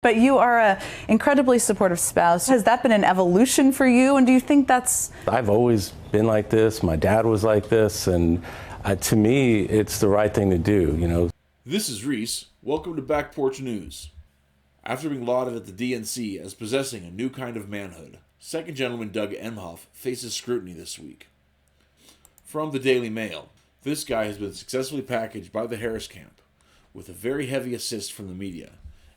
But you are an incredibly supportive spouse. Has that been an evolution for you? And do you think that's... I've always been like this. My dad was like this. And to me, it's the right thing to do, you know. This is Reese. Welcome to Back Porch News. After being lauded at the DNC as possessing a new kind of manhood, Second Gentleman Doug Emhoff faces scrutiny this week. From the Daily Mail, this guy has been successfully packaged by the Harris camp with a very heavy assist from the media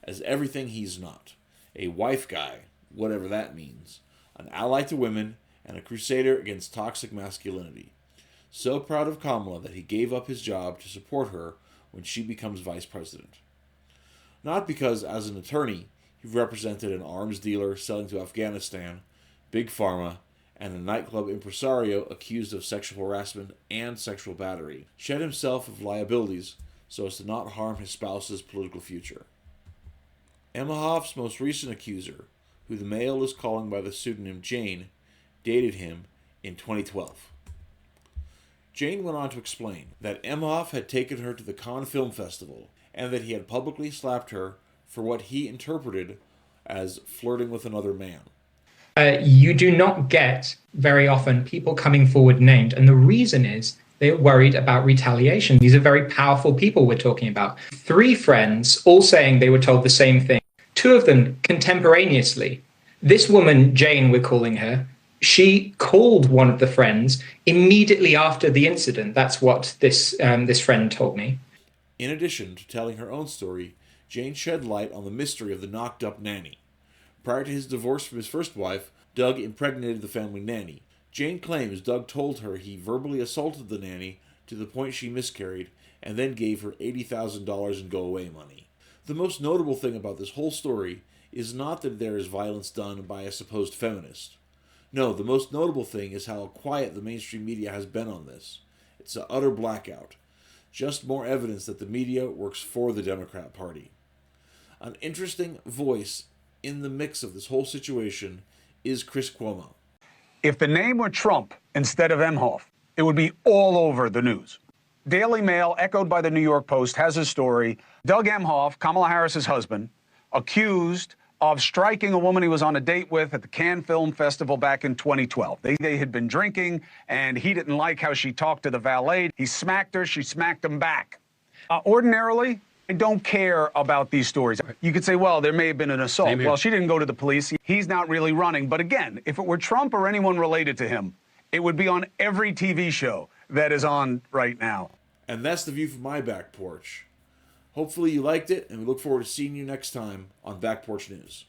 as everything he's not. A wife guy, whatever that means, an ally to women, and a crusader against toxic masculinity. So proud of Kamala that he gave up his job to support her when she becomes vice president. Not because, as an attorney, he represented an arms dealer selling to Afghanistan, Big Pharma, and a nightclub impresario accused of sexual harassment and sexual battery, shed himself of liabilities so as to not harm his spouse's political future. Emhoff's most recent accuser, who the Mail is calling by the pseudonym Jane, dated him in 2012. Jane went on to explain that Emhoff had taken her to the Cannes Film Festival and that he had publicly slapped her for what he interpreted as flirting with another man. You do not get very often people coming forward named, and the reason is they're worried about retaliation. These are very powerful people we're talking about. 3 friends all saying they were told the same thing. 2 of them contemporaneously. This woman, Jane, we're calling her, she called one of the friends immediately after the incident. That's what this friend told me. In addition to telling her own story, Jane shed light on the mystery of the knocked-up nanny. Prior to his divorce from his first wife, Doug impregnated the family nanny. Jane claims Doug told her he verbally assaulted the nanny to the point she miscarried and then gave her $80,000 in go-away money. The most notable thing about this whole story is not that there is violence done by a supposed feminist. No, the most notable thing is how quiet the mainstream media has been on this. It's an utter blackout. Just more evidence that the media works for the Democrat Party. An interesting voice in the mix of this whole situation is Chris Cuomo. If the name were Trump instead of Emhoff, it would be all over the news. Daily Mail, echoed by the New York Post, has a story. Doug Emhoff, Kamala Harris's husband, accused of striking a woman he was on a date with at the Cannes Film Festival back in 2012. They had been drinking, and he didn't like how she talked to the valet. He smacked her. She smacked him back. Ordinarily, I don't care about these stories. You could say, well, there may have been an assault. Well, she didn't go to the police. He's not really running. But again, if it were Trump or anyone related to him, it would be on every TV show that is on right now. And that's the view from my back porch. Hopefully you liked it, and we look forward to seeing you next time on Back Porch News.